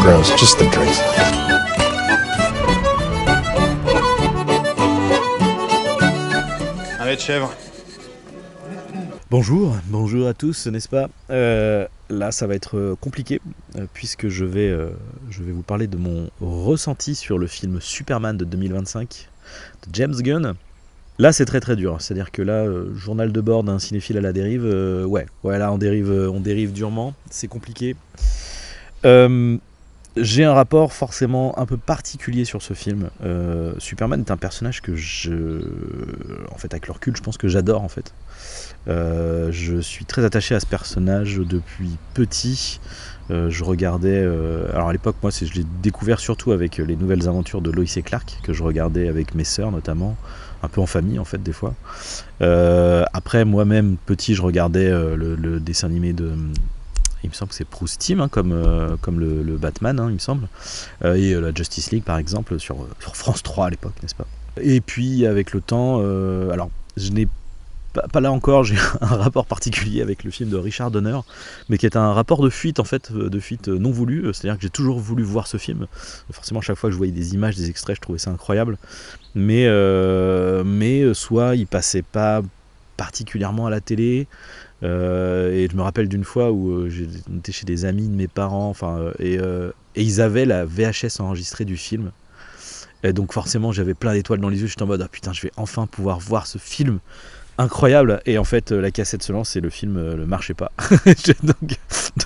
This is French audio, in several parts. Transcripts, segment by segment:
gross. Just the drinks. Allez, de chèvre. Bonjour à tous, n'est-ce pas? Là, ça va être compliqué puisque je vais vous parler de mon ressenti sur le film Superman de 2025 de James Gunn. Là, c'est très très dur. C'est-à-dire que là, journal de bord d'un cinéphile à la dérive, ouais, là, on dérive durement. C'est compliqué. J'ai un rapport forcément un peu particulier sur ce film. Superman est un personnage que en fait, avec le recul, je pense que j'adore en fait. Je suis très attaché à ce personnage depuis petit. Je regardais, alors à l'époque, moi, je l'ai découvert surtout avec les nouvelles aventures de Lois et Clark, que je regardais avec mes sœurs notamment, un peu en famille en fait des fois. Après, moi-même petit, je regardais le dessin animé de, il me semble que c'est Proust Team, hein, comme le Batman, hein, il me semble, et la Justice League par exemple sur France 3 à l'époque, n'est-ce pas? Et puis avec le temps, alors je n'ai pas là encore, j'ai un rapport particulier avec le film de Richard Donner, mais qui est un rapport de fuite en fait, de fuite non voulu. C'est-à-dire que j'ai toujours voulu voir ce film. Forcément, chaque fois que je voyais des images, des extraits, je trouvais ça incroyable. Mais soit il passait pas particulièrement à la télé. Et je me rappelle d'une fois où j'étais chez des amis de mes parents, et ils avaient la VHS enregistrée du film. Et donc forcément, j'avais plein d'étoiles dans les yeux. J'étais en mode, ah putain, je vais enfin pouvoir voir ce film incroyable. Et en fait, la cassette se lance et le film ne marchait pas.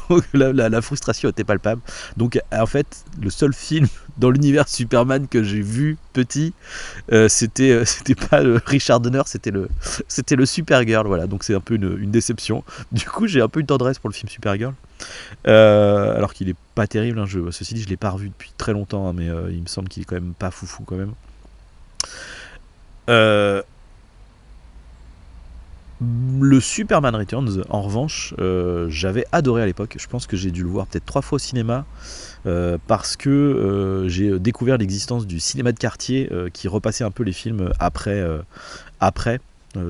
donc la frustration était palpable. Donc en fait, le seul film dans l'univers Superman que j'ai vu petit, c'était pas Richard Donner, c'était le Supergirl. Voilà, donc c'est un peu une déception. Du coup, j'ai un peu une tendresse pour le film Supergirl. Alors qu'il est pas terrible, hein, ceci dit, je l'ai pas revu depuis très longtemps, hein, mais il me semble qu'il est quand même pas foufou quand même. Le Superman Returns, en revanche, j'avais adoré à l'époque. Je pense que j'ai dû le voir peut-être 3 fois au cinéma, parce que j'ai découvert l'existence du cinéma de quartier qui repassait un peu les films après,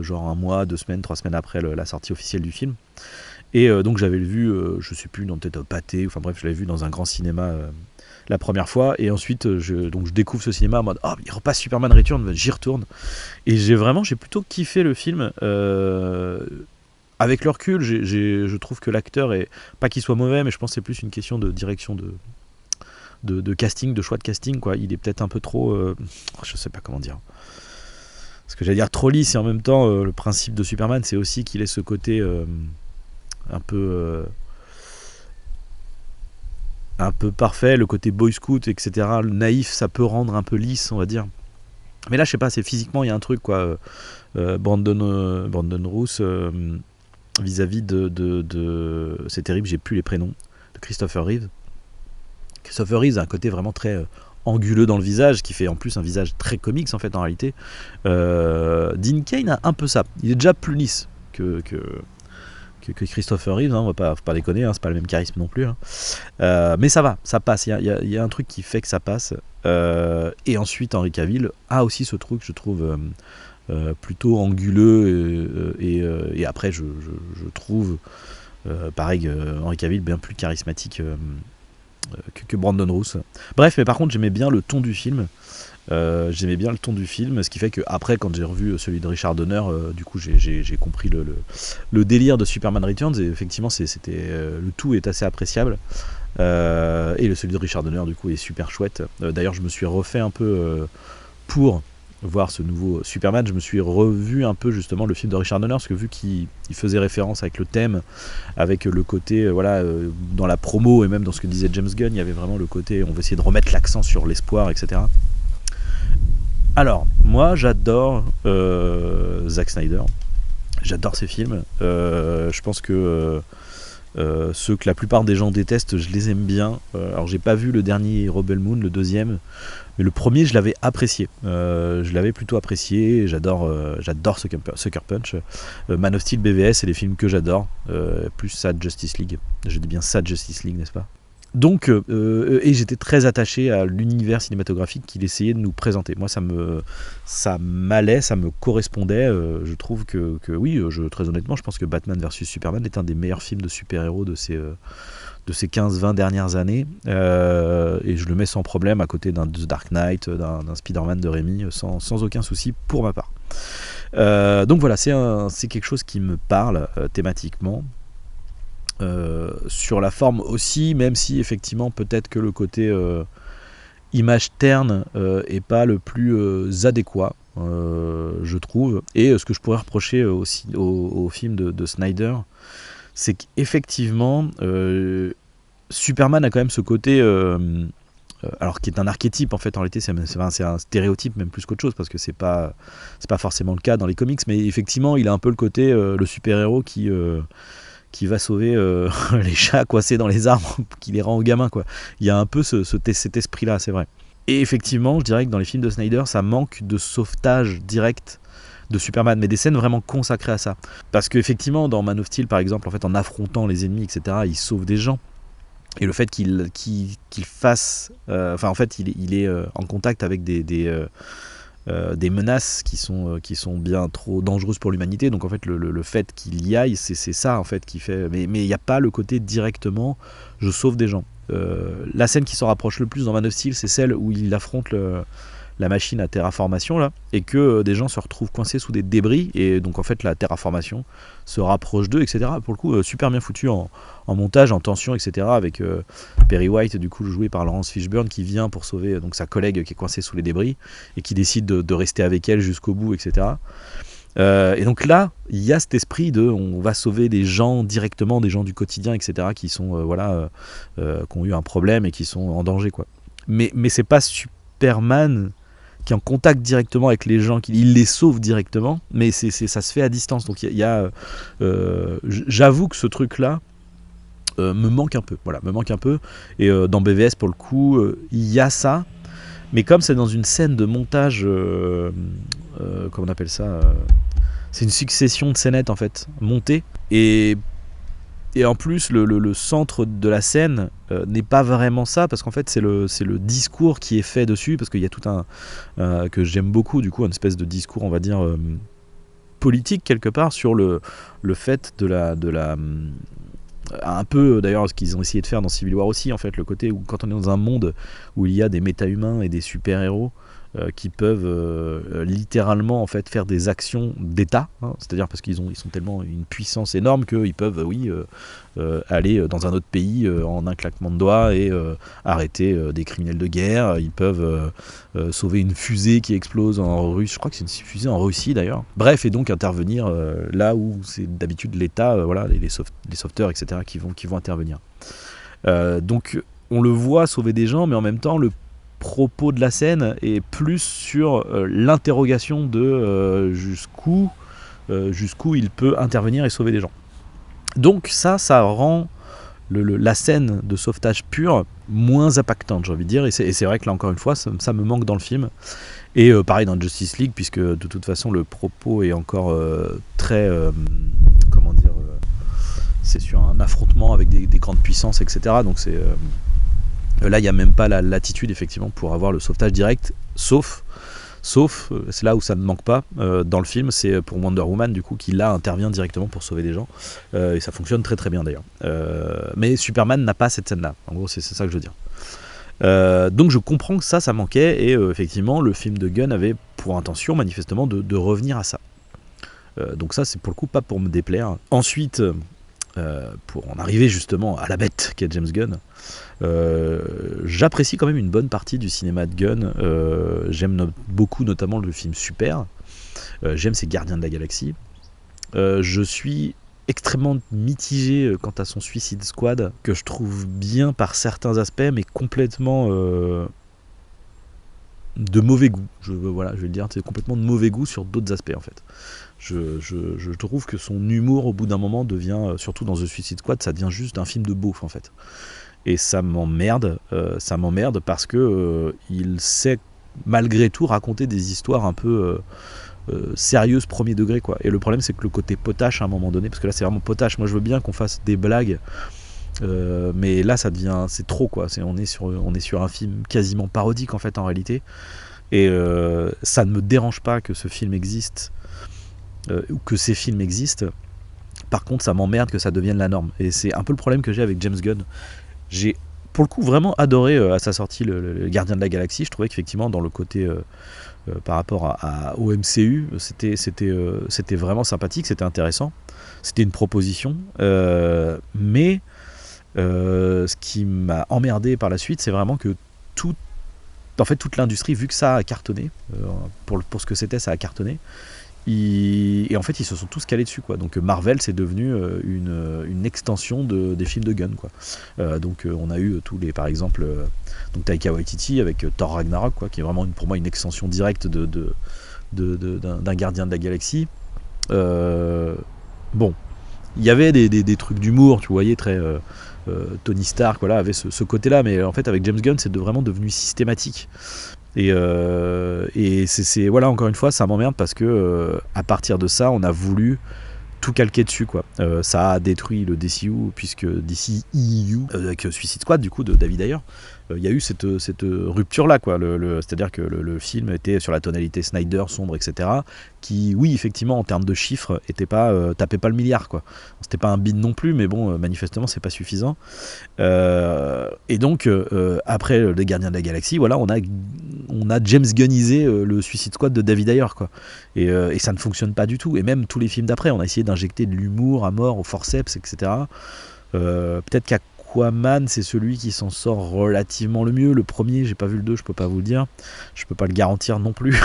genre 1 mois, 2 semaines, 3 semaines après la sortie officielle du film. Et donc j'avais vu, je sais plus, dans peut-être Pathé, enfin bref, je l'avais vu dans un grand cinéma la première fois, et ensuite je découvre ce cinéma en mode, oh, il repasse Superman Return, j'y retourne. Et j'ai plutôt kiffé le film. Avec le recul, je trouve que l'acteur est, pas qu'il soit mauvais, mais je pense que c'est plus une question de direction de casting, de choix de casting, quoi. Il est peut-être un peu trop, je sais pas comment dire. Ce que j'allais dire trop lisse, et en même temps, le principe de Superman, c'est aussi qu'il ait ce côté un peu parfait, le côté boy scout, etc. Le naïf, ça peut rendre un peu lisse, on va dire. Mais là, je sais pas, c'est physiquement, il y a un truc, quoi. Brandon Routh, vis-à-vis de c'est terrible, j'ai plus les prénoms, de Christopher Reeve. Christopher Reeve a un côté vraiment très anguleux dans le visage, qui fait en plus un visage très comics en fait en réalité. Dean Cain a un peu ça. Il est déjà plus lisse que Christopher Reeve, hein, on va pas déconner, hein, c'est pas le même charisme non plus, hein. Mais ça passe, il y a un truc qui fait que ça passe. Et ensuite Henry Cavill a aussi ce truc, je trouve, plutôt anguleux, et après je trouve pareil, Henry Cavill bien plus charismatique que Brandon Routh. Bref, mais par contre j'aimais bien le ton du film. Ce qui fait que après, quand j'ai revu celui de Richard Donner, du coup j'ai compris le délire de Superman Returns, et effectivement le tout est assez appréciable, et celui de Richard Donner du coup est super chouette. D'ailleurs je me suis refait un peu pour voir ce nouveau Superman, je me suis revu un peu justement le film de Richard Donner, parce que vu qu'il faisait référence avec le thème, avec le côté dans la promo et même dans ce que disait James Gunn, il y avait vraiment le côté on veut essayer de remettre l'accent sur l'espoir, etc. Alors, moi j'adore Zack Snyder, j'adore ses films, je pense que ceux que la plupart des gens détestent, je les aime bien. Alors j'ai pas vu le dernier Rebel Moon, le deuxième, mais le premier je l'avais apprécié, plutôt apprécié, j'adore Sucker Punch, Man of Steel, BVS, c'est les films que j'adore, plus Sad Justice League, je dis bien Sad Justice League, n'est-ce pas? Donc, et j'étais très attaché à l'univers cinématographique qu'il essayait de nous présenter. Moi, ça m'allait, ça me correspondait. Je trouve que oui, très honnêtement, je pense que Batman vs Superman est un des meilleurs films de super-héros de ces 15-20 dernières années. Et je le mets sans problème à côté d'un The Dark Knight, d'un Spider-Man de Raimi, sans aucun souci pour ma part. Donc voilà, c'est quelque chose qui me parle thématiquement. Sur la forme aussi, même si effectivement peut-être que le côté image terne est pas le plus adéquat, je trouve. Et ce que je pourrais reprocher aussi au film de Snyder, c'est qu'effectivement Superman a quand même ce côté alors qui est un archétype en fait, en réalité c'est un stéréotype même plus qu'autre chose, parce que c'est pas forcément le cas dans les comics, mais effectivement il a un peu le côté le super-héros qui va sauver les chats coincés dans les arbres, qui les rend aux gamins, quoi. Il y a un peu cet esprit-là, c'est vrai. Et effectivement, je dirais que dans les films de Snyder, ça manque de sauvetage direct de Superman, mais des scènes vraiment consacrées à ça. Parce qu'effectivement, dans Man of Steel, par exemple, en fait, en affrontant les ennemis, etc., il sauve des gens. Et le fait qu'il fasse... Enfin, en fait, il est en contact avec des menaces qui sont bien trop dangereuses pour l'humanité. Donc en fait le fait qu'il y aille, c'est ça en fait qui fait, mais il n'y a pas le côté directement je sauve des gens. La scène qui s'en rapproche le plus dans Man of Steel, c'est celle où il affronte la machine à terraformation là, et que des gens se retrouvent coincés sous des débris, et donc en fait la terraformation se rapproche d'eux, etc. Pour le coup super bien foutu en montage, en tension, etc. avec Perry White du coup joué par Laurence Fishburne, qui vient pour sauver donc sa collègue qui est coincée sous les débris et qui décide de rester avec elle jusqu'au bout, etc. Et donc là il y a cet esprit de on va sauver des gens directement, des gens du quotidien, etc. qui sont qui ont eu un problème et qui sont en danger, quoi. Mais c'est pas Superman qui est en contact directement avec les gens, il les sauve directement, mais ça se fait à distance. Donc j'avoue que ce truc-là me manque un peu. Voilà, me manque un peu. Et dans BVS, pour le coup, il y a ça, mais comme c'est dans une scène de montage, comment on appelle ça, c'est une succession de scénettes en fait, montées, et en plus, le centre de la scène n'est pas vraiment ça, parce qu'en fait, c'est le discours qui est fait dessus, parce qu'il y a tout un que j'aime beaucoup, du coup, une espèce de discours, on va dire, politique quelque part, sur le fait de la un peu d'ailleurs ce qu'ils ont essayé de faire dans Civil War aussi, en fait, le côté où quand on est dans un monde où il y a des méta-humains et des super-héros qui peuvent littéralement en fait faire des actions d'État, hein, c'est-à-dire parce ils sont tellement une puissance énorme qu'ils peuvent aller dans un autre pays en un claquement de doigts et arrêter des criminels de guerre. Ils peuvent sauver une fusée qui explose en Russie, je crois que c'est une fusée en Russie d'ailleurs. Bref, et donc intervenir là où c'est d'habitude l'État, voilà, les sauveteurs, etc. qui vont intervenir. Donc on le voit sauver des gens, mais en même temps le propos de la scène est plus sur l'interrogation de jusqu'où il peut intervenir et sauver des gens. Donc ça rend la scène de sauvetage pure moins impactante, j'ai envie de dire, et c'est vrai que là encore une fois ça me manque dans le film. Et pareil dans Justice League, puisque de toute façon le propos est encore très comment dire, c'est sur un affrontement avec des grandes puissances, etc. Donc c'est là, il n'y a même pas la latitude effectivement pour avoir le sauvetage direct, sauf c'est là où ça ne manque pas dans le film, c'est pour Wonder Woman du coup, qui là intervient directement pour sauver des gens, et ça fonctionne très très bien d'ailleurs. Mais Superman n'a pas cette scène-là. En gros, c'est ça que je veux dire. Donc je comprends que ça manquait, et effectivement, le film de Gunn avait pour intention manifestement de revenir à ça. Donc ça, c'est pour le coup pas pour me déplaire. Ensuite, pour en arriver justement à la bête qu'est James Gunn, j'apprécie quand même une bonne partie du cinéma de Gunn. J'aime beaucoup notamment le film Super, j'aime ses Gardiens de la Galaxie. Je suis extrêmement mitigé quant à son Suicide Squad, que je trouve bien par certains aspects, mais complètement de mauvais goût. Je vais le dire, c'est complètement de mauvais goût sur d'autres aspects en fait. Je trouve que son humour au bout d'un moment devient, surtout dans The Suicide Squad, ça devient juste un film de beauf en fait. Et ça m'emmerde parce que il sait malgré tout raconter des histoires un peu sérieuses, premier degré, quoi. Et le problème c'est que le côté potache à un moment donné, parce que là c'est vraiment potache, moi je veux bien qu'on fasse des blagues Mais là ça devient, c'est trop quoi, on est sur un film quasiment parodique en fait en réalité, et ça ne me dérange pas que ce film existe, ou que ces films existent. Par contre ça m'emmerde que ça devienne la norme, et c'est un peu le problème que j'ai avec James Gunn. J'ai pour le coup vraiment adoré à sa sortie le Gardien de la Galaxie. Je trouvais qu'effectivement dans le côté par rapport au MCU, c'était vraiment sympathique, c'était intéressant, c'était une proposition, mais ce qui m'a emmerdé par la suite, c'est vraiment que en fait, toute l'industrie, vu que ça a cartonné, pour ce que c'était, ça a cartonné, et en fait, ils se sont tous calés dessus, quoi. Donc Marvel, c'est devenu une extension des films de Gunn, quoi. Donc on a eu tous les, par exemple, donc Taika Waititi avec Thor Ragnarok, quoi, qui est vraiment pour moi une extension directe d'un Gardien de la Galaxie. Bon, il y avait des trucs d'humour, tu voyais, très Tony Stark, voilà, avait ce côté-là, mais en fait avec James Gunn, c'est vraiment devenu systématique. Et c'est voilà, encore une fois, ça m'emmerde parce que à partir de ça, on a voulu tout calquer dessus, quoi. Ça a détruit le DCU, puisque DCEU avec Suicide Squad, du coup, de David Ayer, il y a eu cette rupture là, quoi. C'est-à-dire que le film était sur la tonalité Snyder, sombre, etc., qui, oui, effectivement, en termes de chiffres, tapait pas le milliard, quoi. C'était pas un bid non plus, mais bon, manifestement c'est pas suffisant, et donc après les Gardiens de la Galaxie, voilà, on a James Gunnisé le Suicide Squad de David Ayer, quoi. Et ça ne fonctionne pas du tout, et même tous les films d'après, on a essayé d'injecter de l'humour à mort au forceps, etc. Peut-être qu'Aquaman, c'est celui qui s'en sort relativement le mieux. Le premier, j'ai pas vu le 2, je peux pas vous le dire, je peux pas le garantir non plus.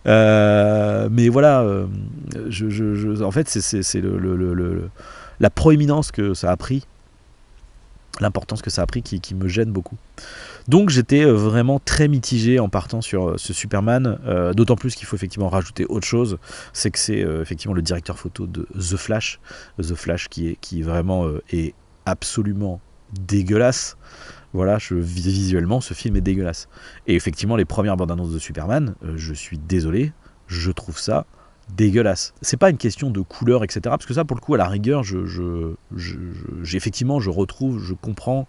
Mais voilà, en fait c'est la proéminence que ça a pris, l'importance que ça a pris qui me gêne beaucoup. Donc j'étais vraiment très mitigé en partant sur ce Superman, d'autant plus qu'il faut effectivement rajouter autre chose, c'est que c'est effectivement le directeur photo de The Flash qui vraiment est absolument dégueulasse. Voilà, visuellement ce film est dégueulasse. Et effectivement les premières bandes annonces de Superman, je suis désolé, je trouve ça dégueulasse. C'est pas une question de couleur, etc. Parce que ça, pour le coup, à la rigueur, effectivement, je comprends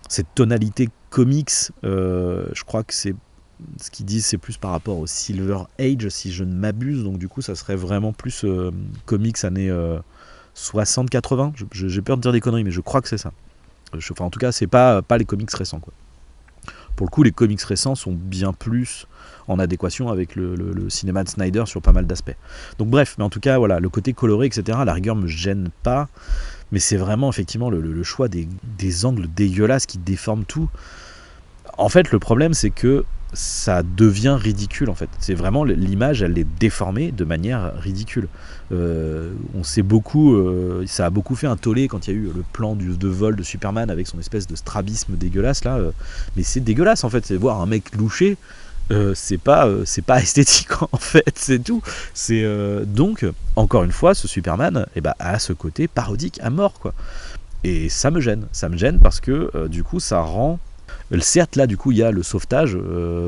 cette tonalité comics. Je crois que c'est ce qu'ils disent, c'est plus par rapport au Silver Age, si je ne m'abuse. Donc du coup, ça serait vraiment plus comics années 60-80. J'ai peur de dire des conneries, mais je crois que c'est ça. Enfin, en tout cas, c'est pas les comics récents, quoi. Pour le coup, les comics récents sont bien plus en adéquation avec le cinéma de Snyder sur pas mal d'aspects. Donc bref, mais en tout cas, voilà, le côté coloré, etc., à la rigueur, me gêne pas. Mais c'est vraiment, effectivement, le choix des angles dégueulasses qui déforment tout. En fait, le problème, c'est que ça devient ridicule, en fait. C'est vraiment, l'image, elle est déformée de manière ridicule. On sait beaucoup, ça a beaucoup fait un tollé quand il y a eu le plan de vol de Superman avec son espèce de strabisme dégueulasse, là. Mais c'est dégueulasse, en fait. C'est voir un mec louché, c'est pas esthétique, en fait, c'est tout. Donc, encore une fois, ce Superman, a ce côté parodique à mort, quoi. Et ça me gêne parce que du coup, ça rend... Certes, là, du coup, il y a le sauvetage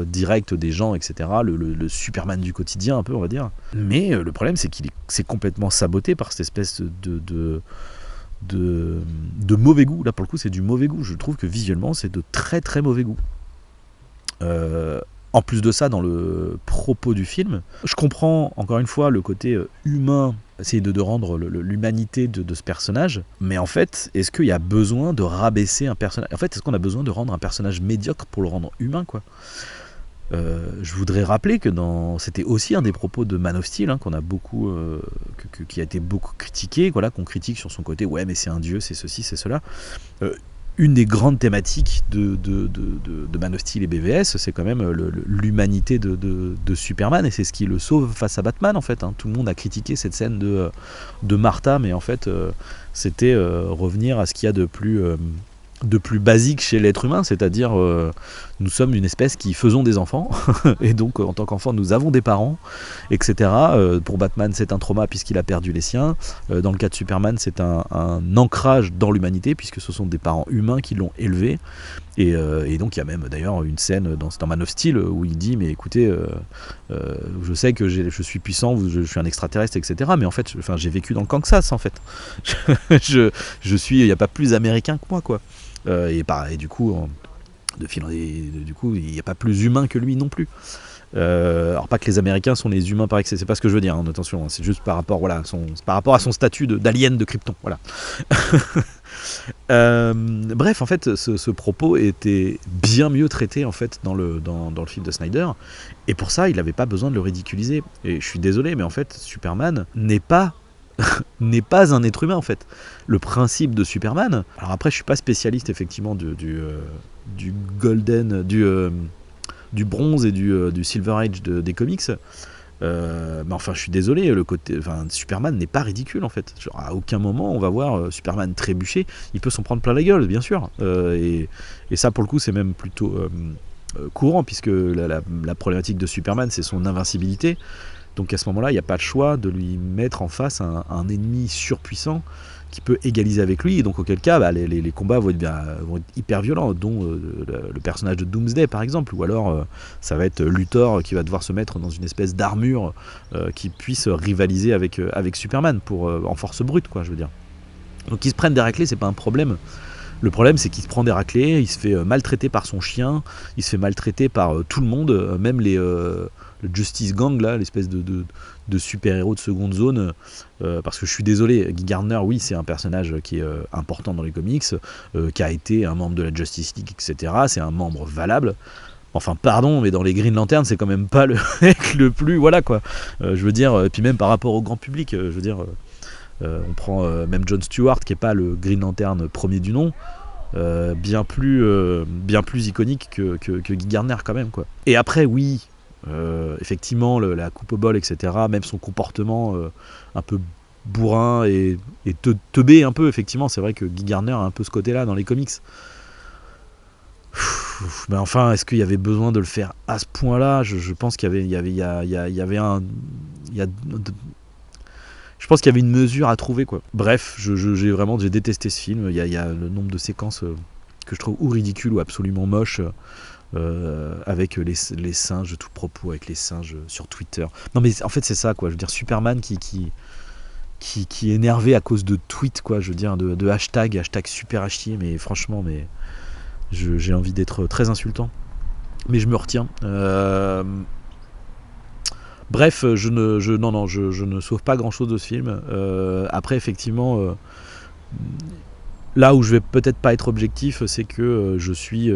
direct des gens, etc. Le Superman du quotidien, un peu, on va dire. Mais le problème, c'est c'est complètement saboté par cette espèce de mauvais goût. Là, pour le coup, c'est du mauvais goût. Je trouve que visuellement, c'est de très très mauvais goût. En plus de ça, dans le propos du film, je comprends encore une fois le côté humain, essayer de rendre l'humanité de ce personnage, mais en fait, est-ce qu'il y a besoin de rabaisser un personnage ? En fait, est-ce qu'on a besoin de rendre un personnage médiocre pour le rendre humain, quoi ? Je voudrais rappeler que c'était aussi un des propos de Man of Steel, qu'on a beaucoup, qui a été beaucoup critiqué, voilà, qu'on critique sur son côté, ouais, mais c'est un dieu, c'est ceci, c'est cela. Une des grandes thématiques de Man of Steel et BVS, c'est quand même l'humanité de Superman, et c'est ce qui le sauve face à Batman, en fait. Tout le monde a critiqué cette scène de Martha, mais en fait, c'était revenir à ce qu'il y a de plus de plus basique chez l'être humain, c'est-à-dire nous sommes une espèce qui faisons des enfants, et donc en tant qu'enfant nous avons des parents, etc. Pour Batman c'est un trauma puisqu'il a perdu les siens, dans le cas de Superman c'est un ancrage dans l'humanité puisque ce sont des parents humains qui l'ont élevé, et donc il y a même d'ailleurs une scène dans Man of Steel où il dit mais écoutez, je sais que je suis puissant, je suis un extraterrestre, etc. Mais en fait, j'ai vécu dans le Kansas en fait. Il n'y a pas plus américain que moi quoi. Et du coup, du coup, il n'y a pas plus humain que lui non plus. Alors pas que les Américains sont les humains par excès, c'est pas ce que je veux dire, hein, attention, hein, c'est juste par rapport, voilà, par rapport à son statut d'alien de Krypton, voilà. Bref, en fait, ce propos était bien mieux traité en fait dans le film de Snyder, et pour ça, il n'avait pas besoin de le ridiculiser. Et je suis désolé, mais en fait, Superman n'est pas un être humain en fait. Le principe de Superman. Alors après, je suis pas spécialiste effectivement du golden, du bronze et du silver age des comics. Mais enfin, je suis désolé, Superman n'est pas ridicule en fait. Genre, à aucun moment on va voir Superman trébucher. Il peut s'en prendre plein la gueule, bien sûr. Et ça, pour le coup, c'est même plutôt courant, puisque la problématique de Superman, c'est son invincibilité. Donc à ce moment-là, il n'y a pas le choix de lui mettre en face un ennemi surpuissant qui peut égaliser avec lui, et donc auquel cas les combats vont être hyper violents, dont le personnage de Doomsday par exemple, ou alors ça va être Luthor qui va devoir se mettre dans une espèce d'armure qui puisse rivaliser avec Superman en force brute, quoi, je veux dire. Donc qu'ils se prennent des raclés, c'est pas un problème. Le problème, c'est qu'il se prend des raclés, il se fait maltraiter par son chien, il se fait maltraiter par tout le monde, même le Justice Gang, là, l'espèce de super-héros de seconde zone, parce que je suis désolé, Guy Gardner, oui, c'est un personnage qui est important dans les comics, qui a été un membre de la Justice League, etc., c'est un membre valable. Enfin, pardon, mais dans les Green Lantern, c'est quand même pas le mec le plus... Voilà, quoi. Je veux dire, et puis même par rapport au grand public, je veux dire... on prend même John Stewart, qui n'est pas le Green Lantern premier du nom, bien plus iconique que Guy Gardner quand même, quoi. Et après, oui, effectivement, la coupe au bol, etc., même son comportement un peu bourrin et teubé un peu, effectivement, c'est vrai que Guy Gardner a un peu ce côté-là dans les comics. Mais enfin, est-ce qu'il y avait besoin de le faire à ce point-là ? Je pense qu'il y avait une mesure à trouver, quoi. Bref, j'ai détesté ce film. Il y a le nombre de séquences que je trouve ou ridicules ou absolument moches, avec les singes, tout propos avec les singes sur Twitter. Non mais en fait c'est ça, quoi. Je veux dire, Superman qui est énervé à cause de tweets, quoi. Je veux dire, de hashtag super à chier. Mais franchement, j'ai envie d'être très insultant. Mais je me retiens. Bref, je ne sauve pas grand chose de ce film. Après, effectivement, là où je vais peut-être pas être objectif, c'est que je suis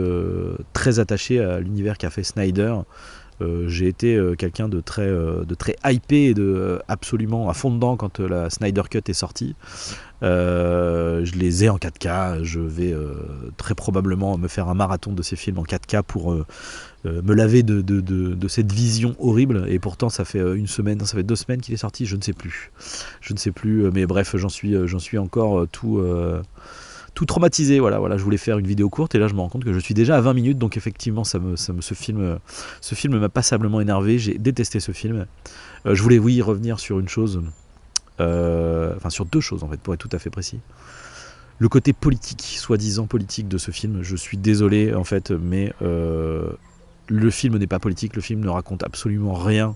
très attaché à l'univers qu'a fait Snyder. J'ai été quelqu'un de très hypé et absolument à fond dedans quand la Snyder Cut est sortie. Je les ai en 4K. Je vais très probablement me faire un marathon de ces films en 4K pour me laver de cette vision horrible. Et pourtant ça fait 2 semaines qu'il est sorti, je ne sais plus, mais bref, j'en suis encore tout traumatisé. Voilà, je voulais faire une vidéo courte et là je me rends compte que je suis déjà à 20 minutes, donc effectivement ce film m'a passablement énervé. J'ai détesté ce film. Je voulais revenir sur une chose, sur 2 choses en fait, pour être tout à fait précis. Le côté politique, soi-disant politique de ce film, je suis désolé en fait, mais le film n'est pas politique, le film ne raconte absolument rien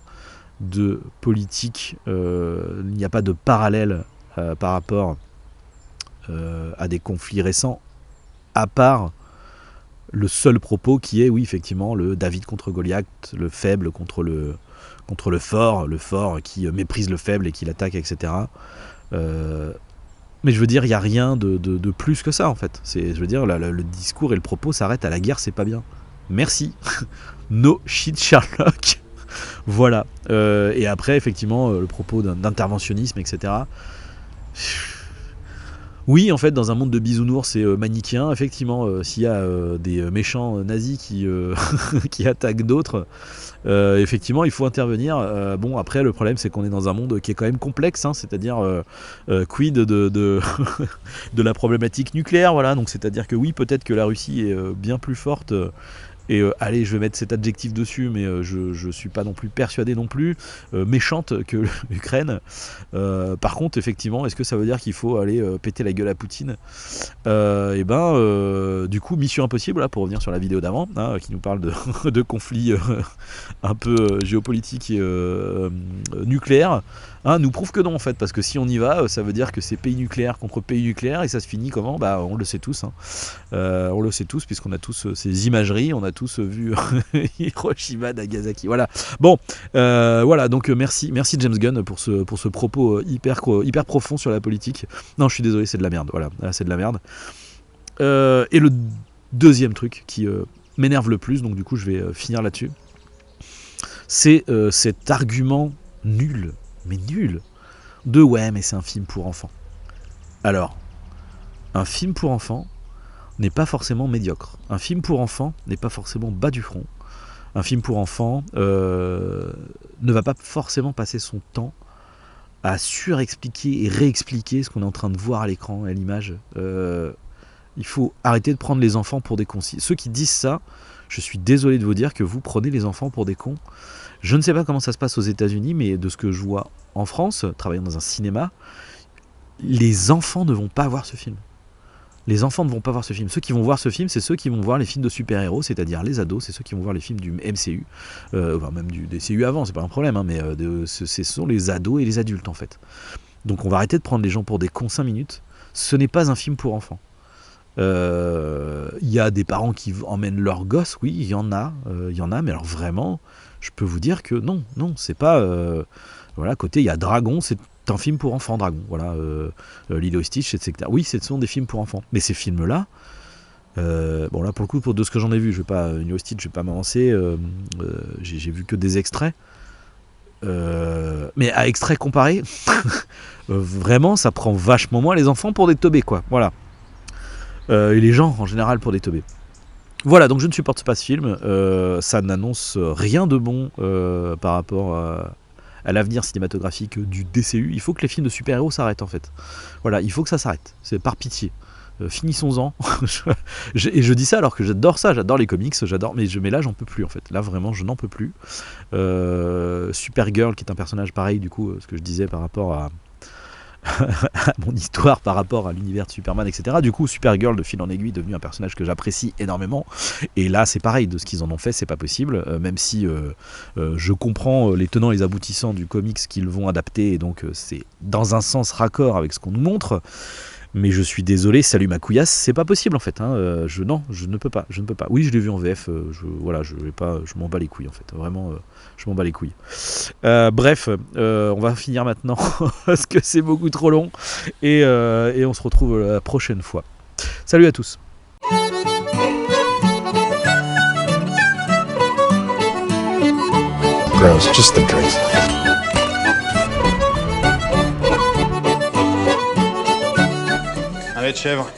de politique, il n'y a pas de parallèle par rapport à des conflits récents, à part le seul propos qui est, oui, effectivement, le David contre Goliath, le faible contre le fort qui méprise le faible et qui l'attaque, etc. Mais je veux dire, il n'y a rien de plus que ça, en fait. Je veux dire, le discours et le propos s'arrêtent à la guerre, c'est pas bien. Merci. No shit Sherlock. Voilà. Et après, effectivement, le propos d'interventionnisme, etc. Oui, en fait, dans un monde de bisounours et manichéens, effectivement, s'il y a des méchants nazis qui, qui attaquent d'autres, effectivement, il faut intervenir. Bon, après, le problème, c'est qu'on est dans un monde qui est quand même complexe, hein, c'est-à-dire quid de la problématique nucléaire, voilà. Donc, c'est-à-dire que oui, peut-être que la Russie est bien plus forte. Et allez, je vais mettre cet adjectif dessus, mais je suis pas non plus persuadé non plus, méchante que l'Ukraine. Par contre, effectivement, est-ce que ça veut dire qu'il faut aller péter la gueule à Poutine? Et ben, du coup, mission impossible, là, pour revenir sur la vidéo d'avant, hein, qui nous parle de conflits un peu géopolitiques et nucléaires, hein, nous prouve que non, en fait, parce que si on y va, ça veut dire que c'est pays nucléaire contre pays nucléaire, et ça se finit comment? Bah, on le sait tous, hein. On le sait tous, puisqu'on a tous ces imageries, on a tous vu Hiroshima, Nagasaki. Voilà. Bon, voilà. Donc merci James Gunn pour ce propos hyper profond sur la politique. Non, je suis désolé, c'est de la merde. Voilà, c'est de la merde. Et le deuxième truc qui m'énerve le plus, donc du coup je vais finir là-dessus, c'est cet argument nul, mais nul, de ouais, mais c'est un film pour enfants. Alors, un film pour enfants n'est pas forcément médiocre. Un film pour enfants n'est pas forcément bas du front. Un film pour enfants ne va pas forcément passer son temps à surexpliquer et réexpliquer ce qu'on est en train de voir à l'écran, à l'image. Il faut arrêter de prendre les enfants pour des cons. Ceux qui disent ça, je suis désolé de vous dire que vous prenez les enfants pour des cons. Je ne sais pas comment ça se passe aux États-Unis, mais de ce que je vois en France, travaillant dans un cinéma, les enfants ne vont pas voir ce film. Les enfants ne vont pas voir ce film. Ceux qui vont voir ce film, c'est ceux qui vont voir les films de super-héros, c'est-à-dire les ados, c'est ceux qui vont voir les films du MCU, enfin même du DCU avant, c'est pas un problème, hein, mais ce sont les ados et les adultes en fait. Donc on va arrêter de prendre les gens pour des cons 5 minutes. Ce n'est pas un film pour enfants. Y a des parents qui emmènent leurs gosses, oui, il y en a, mais alors vraiment, je peux vous dire que non, c'est pas... voilà, côté, il y a Dragon, c'est un film pour enfants, Dragon, voilà, Lilo et Stitch, etc. Oui, ce sont des films pour enfants, mais ces films-là, bon là pour le coup, de ce que j'en ai vu, je vais pas, Lilo et Stitch, je vais pas m'avancer, j'ai vu que des extraits, mais à extraits comparés, vraiment, ça prend vachement moins les enfants pour des teubés, quoi, voilà. Et les gens en général pour des teubés. Voilà, donc je ne supporte pas ce film. Ça n'annonce rien de bon par rapport à l'avenir cinématographique du DCU. Il faut que les films de super-héros s'arrêtent en fait. Voilà, il faut que ça s'arrête. C'est par pitié. Finissons-en. Et je dis ça alors que j'adore ça, j'adore les comics, j'adore, mais là j'en peux plus en fait. Là vraiment je n'en peux plus. Supergirl qui est un personnage pareil du coup, ce que je disais par rapport à mon histoire par rapport à l'univers de Superman, etc. Du coup, Supergirl de fil en aiguille est devenu un personnage que j'apprécie énormément. Et là, c'est pareil, de ce qu'ils en ont fait, c'est pas possible. Même si je comprends les tenants et les aboutissants du comics qu'ils vont adapter, et donc c'est dans un sens raccord avec ce qu'on nous montre. Mais je suis désolé, salut ma couillasse, c'est pas possible en fait. Hein. Je ne peux pas. Oui, je l'ai vu en VF. Je m'en bats les couilles en fait. Vraiment, je m'en bats les couilles. Bref, on va finir maintenant parce que c'est beaucoup trop long et on se retrouve la prochaine fois. Salut à tous. Gross, just the drinks. Un lait de chèvre.